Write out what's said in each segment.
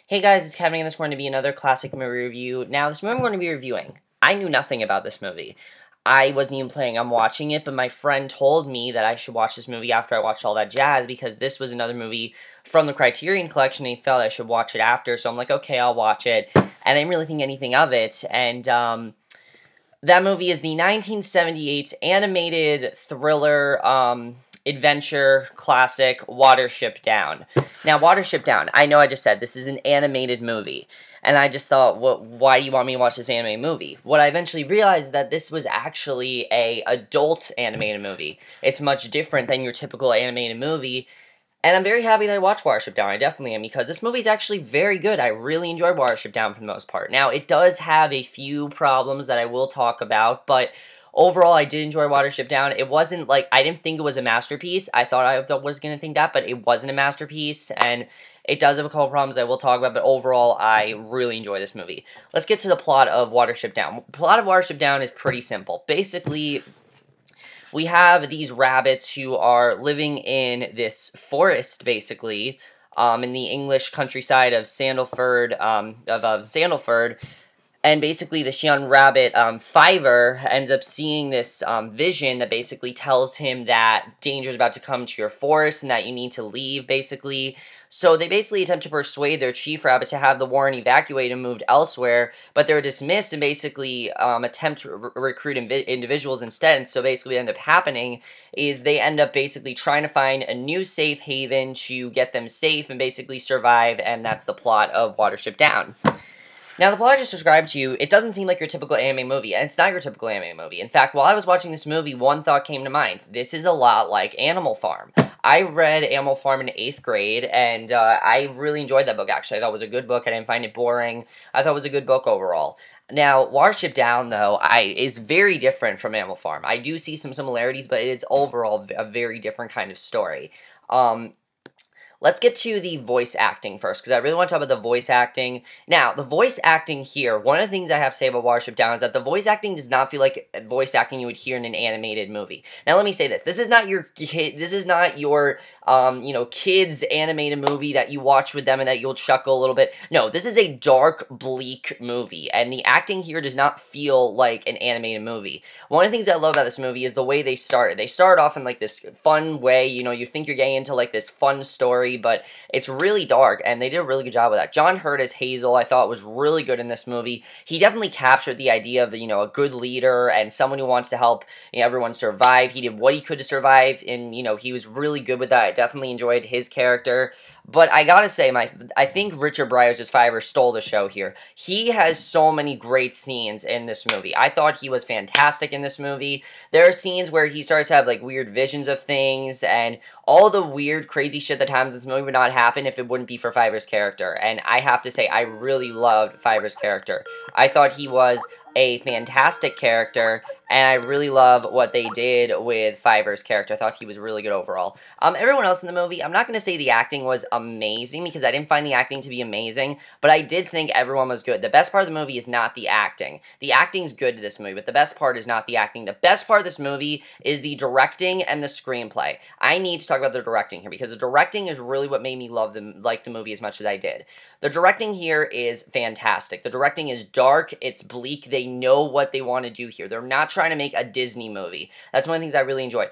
Hey guys, it's Kevin, and this is going to be another classic movie review. Now, this movie I'm going to be reviewing, I knew nothing about this movie. I wasn't even planning on watching it, but my friend told me that I should watch this movie after I watched all that jazz, because this was another movie from the Criterion Collection, and he felt I should watch it after, so I'm like, okay, I'll watch it, and I didn't really think anything of it, and, that movie is the 1978 animated thriller, adventure classic Watership Down. Now, Watership Down, I know I just said this is an animated movie, and I just thought, why do you want me to watch this animated movie? What I eventually realized that this was actually a adult animated movie. It's much different than your typical animated movie, and I'm very happy that I watched Watership Down. I definitely am, because this movie is actually very good. I really enjoyed Watership Down for the most part. Now, it does have a few problems that I will talk about, but overall, I did enjoy Watership Down. It wasn't, like, I didn't think it was a masterpiece. I thought I was going to think that, but it wasn't a masterpiece, and it does have a couple problems I will talk about, but overall, I really enjoy this movie. Let's get to the plot of Watership Down. The plot of Watership Down is pretty simple. Basically, we have these rabbits who are living in this forest, basically, in the English countryside of Sandalford, Sandalford, and basically this young rabbit, Fiver, ends up seeing this vision that basically tells him that danger is about to come to your forest and that you need to leave, basically. So they basically attempt to persuade their chief rabbit to have the warren evacuated and moved elsewhere, but they're dismissed and basically attempt to recruit individuals instead. So basically what ends up happening is they end up basically trying to find a new safe haven to get them safe and basically survive, and that's the plot of Watership Down. Now, the plot I just described to you, it doesn't seem like your typical anime movie, and it's not your typical anime movie. In fact, while I was watching this movie, one thought came to mind. This is a lot like Animal Farm. I read Animal Farm in 8th grade, and I really enjoyed that book, actually. I thought it was a good book. I didn't find it boring. I thought it was a good book overall. Now, Watership Down, though, is very different from Animal Farm. I do see some similarities, but it's overall a very different kind of story. Let's get to the voice acting first, because I really want to talk about the voice acting. Now, the voice acting here, one of the things I have to say about Watership Down is that the voice acting does not feel like voice acting you would hear in an animated movie. Now, let me say this. This is not your kids' animated movie that you watch with them and that you'll chuckle a little bit. No, this is a dark, bleak movie, and the acting here does not feel like an animated movie. One of the things I love about this movie is the way they started. They start off in, like, this fun way, you think you're getting into, like, this fun story, but it's really dark, and they did a really good job with that. John Hurt as Hazel, I thought was really good in this movie. He definitely captured the idea of, a good leader and someone who wants to help everyone survive. He did what he could to survive, and, he was really good with that. I definitely enjoyed his character. But I gotta say, I think Richard Briers as Fiver stole the show here. He has so many great scenes in this movie. I thought he was fantastic in this movie. There are scenes where he starts to have, like, weird visions of things, and all the weird, crazy shit that happens in this movie would not happen if it wouldn't be for Fiver's character. And I have to say, I really loved Fiver's character. I thought he was a fantastic character, and I really love what they did with Fiver's character. I thought he was really good overall. Everyone else in the movie, I'm not going to say the acting was amazing, because I didn't find the acting to be amazing, but I did think everyone was good. The best part of the movie is not the acting. The acting's good to this movie, but the best part is not the acting. The best part of this movie is the directing and the screenplay. I need to talk about the directing here, because the directing is really what made me like the movie as much as I did. The directing here is fantastic. The directing is dark, it's bleak, they know what they want to do here. They're not trying to make a Disney movie. That's one of the things I really enjoyed.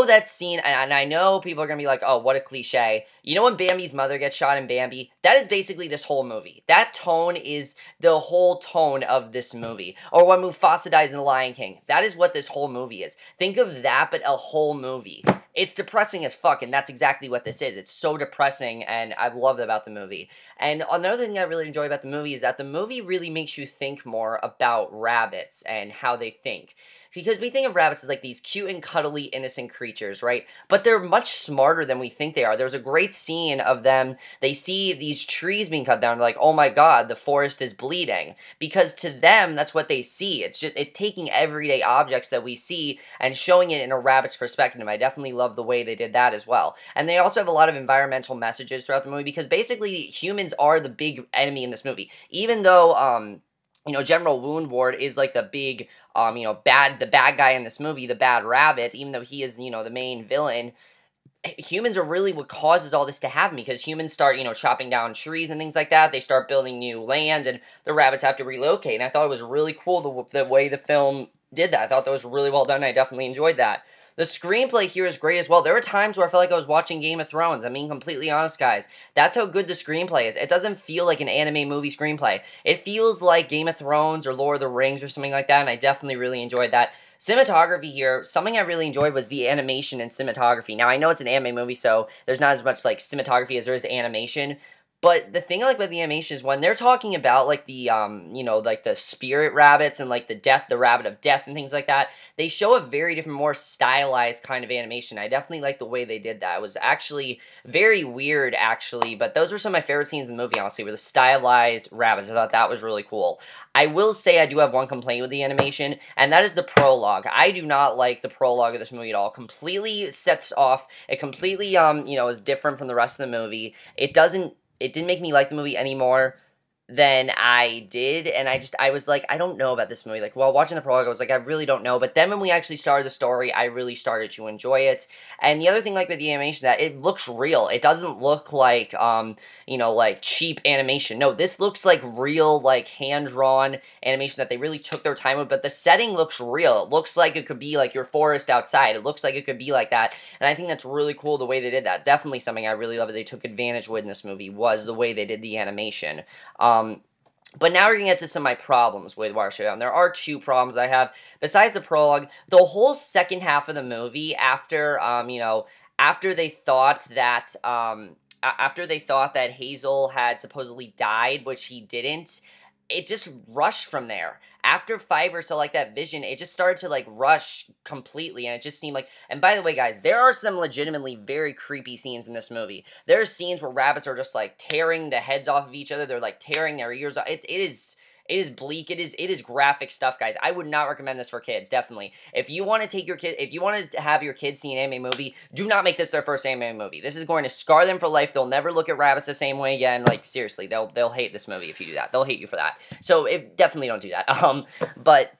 That scene, and I know people are going to be like, oh, what a cliche. When Bambi's mother gets shot in Bambi? That is basically this whole movie. That tone is the whole tone of this movie. Or when Mufasa dies in The Lion King. That is what this whole movie is. Think of that, but a whole movie. It's depressing as fuck, and that's exactly what this is. It's so depressing, and I've loved it about the movie. And another thing I really enjoy about the movie is that the movie really makes you think more about rabbits and how they think. Because we think of rabbits as, like, these cute and cuddly innocent creatures, right? But they're much smarter than we think they are. There's a great scene of them, they see these trees being cut down, they're like, oh my god, the forest is bleeding. Because to them, that's what they see. It's taking everyday objects that we see and showing it in a rabbit's perspective. I definitely love the way they did that as well. And they also have a lot of environmental messages throughout the movie, because basically humans are the big enemy in this movie. Even though, General Woundward is, like, the big, the bad guy in this movie, the bad rabbit, even though he is, the main villain, humans are really what causes all this to happen, because humans start, chopping down trees and things like that. They start building new land, and the rabbits have to relocate. And I thought it was really cool the way the film did that. I thought that was really well done. I definitely enjoyed that. The screenplay here is great as well. There were times where I felt like I was watching Game of Thrones. I'm being completely honest, guys. That's how good the screenplay is. It doesn't feel like an anime movie screenplay. It feels like Game of Thrones or Lord of the Rings or something like that, and I definitely really enjoyed that. Cinematography here, something I really enjoyed was the animation and cinematography. Now, I know it's an anime movie, so there's not as much, like, cinematography as there is animation, but the thing I like about the animation is when they're talking about, like, the, like, the spirit rabbits and, like, the rabbit of death and things like that, they show a very different, more stylized kind of animation. I definitely like the way they did that. It was actually very weird, actually, but those were some of my favorite scenes in the movie, honestly, were the stylized rabbits. I thought that was really cool. I will say I do have one complaint with the animation, and that is the prologue. I do not like the prologue of this movie at all. Completely sets off, it completely, is different from the rest of the movie. It didn't make me like the movie anymore than I did, and I was like, I don't know about this movie. Like, while watching the prologue, I was like, I really don't know, but then when we actually started the story, I really started to enjoy it. And the other thing, like, with the animation, that it looks real. It doesn't look like, like, cheap animation. No, this looks like real, like, hand-drawn animation that they really took their time with, but the setting looks real. It looks like it could be, like, your forest outside. It looks like it could be like that, and I think that's really cool the way they did that. Definitely something I really love that they took advantage with in this movie was the way they did the animation. But now we're going to get to some of my problems with Watership. And there are two problems I have. Besides the prologue, the whole second half of the movie, after they thought that, Hazel had supposedly died, which he didn't, it just rushed from there. After 5 or so, like, that vision, it just started to, like, rush completely, and it just seemed like, and by the way, guys, there are some legitimately very creepy scenes in this movie. There are scenes where rabbits are just, like, tearing the heads off of each other, they're, like, tearing their ears off. It is bleak, it is graphic stuff, guys. I would not recommend this for kids, definitely. If you want to have your kids see an anime movie, do not make this their first anime movie. This is going to scar them for life. They'll never look at rabbits the same way again. Like, seriously, they'll hate this movie if you do that. They'll hate you for that. So, definitely don't do that. But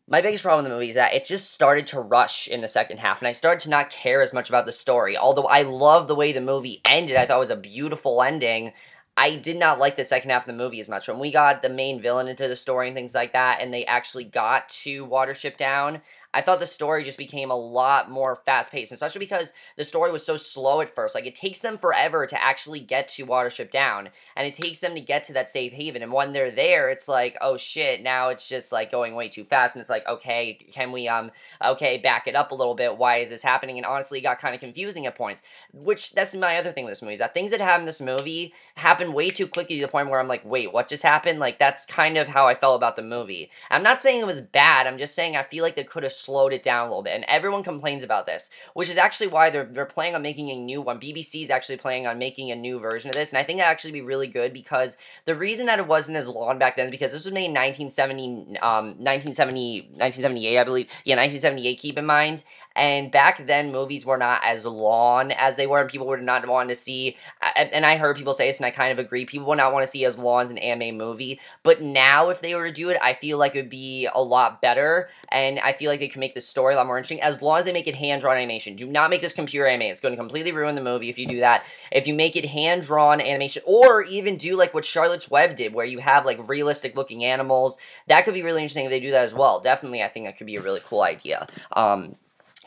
my biggest problem with the movie is that it just started to rush in the second half, and I started to not care as much about the story. Although I love the way the movie ended, I thought it was a beautiful ending, I did not like the second half of the movie as much. When we got the main villain into the story and things like that, and they actually got to Watership Down, I thought the story just became a lot more fast-paced, especially because the story was so slow at first. Like, it takes them forever to actually get to Watership Down, and it takes them to get to that safe haven, and when they're there, it's like, oh shit, now it's just, like, going way too fast, and it's like, okay, can we, back it up a little bit, why is this happening? And honestly, it got kind of confusing at points, which, that's my other thing with this movie, is that things that happen in this movie happen way too quickly to the point where I'm like, wait, what just happened? Like, that's kind of how I felt about the movie. I'm not saying it was bad, I'm just saying I feel like they could have slowed it down a little bit, and everyone complains about this, which is actually why they're planning on making a new one. BBC is actually planning on making a new version of this, and I think that actually be really good, because the reason that it wasn't as long back then is because this was made in 1978, I believe. Yeah, 1978, keep in mind. And back then, movies were not as long as they were, and people would not want to see, and I heard people say this, and I kind of agree, people would not want to see as long as an anime movie, but now, if they were to do it, I feel like it would be a lot better, and I feel like they could make the story a lot more interesting, as long as they make it hand-drawn animation. Do not make this computer animated. It's going to completely ruin the movie if you do that. If you make it hand-drawn animation, or even do like what Charlotte's Web did, where you have like realistic-looking animals, that could be really interesting if they do that as well. Definitely, I think that could be a really cool idea.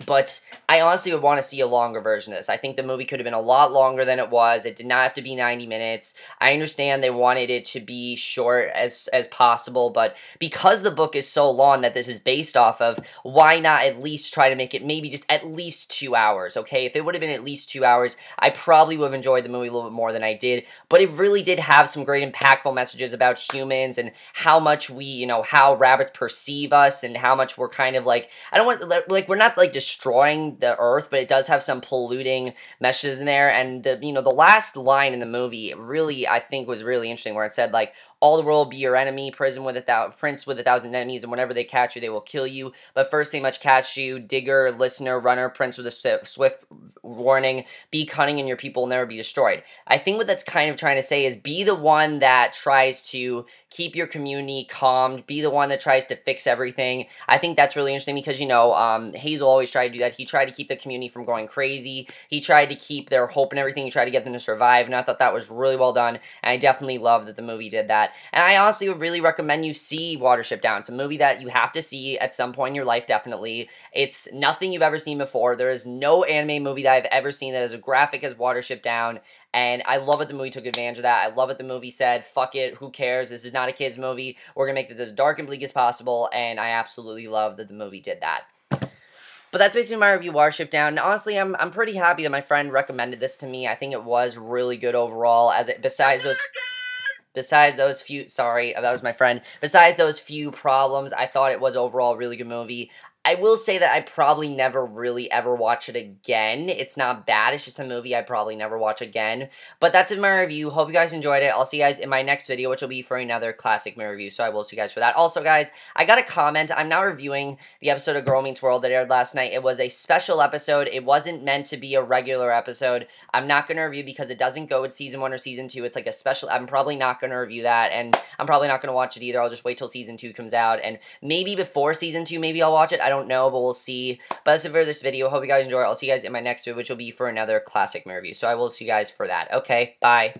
But I honestly would want to see a longer version of this. I think the movie could have been a lot longer than it was. It did not have to be 90 minutes. I understand they wanted it to be short as possible, but because the book is so long that this is based off of, why not at least try to make it maybe just at least 2 hours, okay? If it would have been at least 2 hours, I probably would have enjoyed the movie a little bit more than I did, but it really did have some great impactful messages about humans and how much we, how rabbits perceive us and how much we're kind of like, we're not like destroying the earth, but it does have some polluting messages in there, and the last line in the movie really, I think, was really interesting, where it said, like, all the world will be your enemy, prince with 1,000 enemies, and whenever they catch you, they will kill you. But first they must catch you, digger, listener, runner, prince with a swift warning. Be cunning, and your people will never be destroyed. I think what that's kind of trying to say is be the one that tries to keep your community calmed, be the one that tries to fix everything. I think that's really interesting because, Hazel always tries tried to do that. He tried to keep the community from going crazy. He tried to keep their hope and everything. He tried to get them to survive, and I thought that was really well done, and I definitely love that the movie did that. And I honestly would really recommend you see Watership Down. It's a movie that you have to see at some point in your life, definitely. It's nothing you've ever seen before. There is no anime movie that I've ever seen that is as graphic as Watership Down, and I love it the movie took advantage of that. I love it the movie said, fuck it, who cares, this is not a kid's movie, we're gonna make this as dark and bleak as possible, and I absolutely love that the movie did that. But that's basically my review of Watership Down. And honestly, I'm pretty happy that my friend recommended this to me. I think it was really good overall, as it, besides those few, sorry, that was my friend. Besides those few problems, I thought it was overall a really good movie. I will say that I probably never really ever watch it again. It's not bad, it's just a movie I'd probably never watch again. But that's it my review. Hope you guys enjoyed it. I'll see you guys in my next video, which will be for another classic movie review. So I will see you guys for that. Also, guys, I got a comment. I'm now reviewing the episode of Girl Meets World that aired last night. It was a special episode. It wasn't meant to be a regular episode. I'm not going to review because it doesn't go with Season 1 or Season 2. It's like a special. I'm probably not going to review that, and I'm probably not going to watch it either. I'll just wait till Season 2 comes out, and maybe before Season 2, maybe I'll watch it. I don't know, but we'll see. But that's it for this video. Hope you guys enjoy. I'll see you guys in my next video, which will be for another classic movie review. So I will see you guys for that. Okay, bye.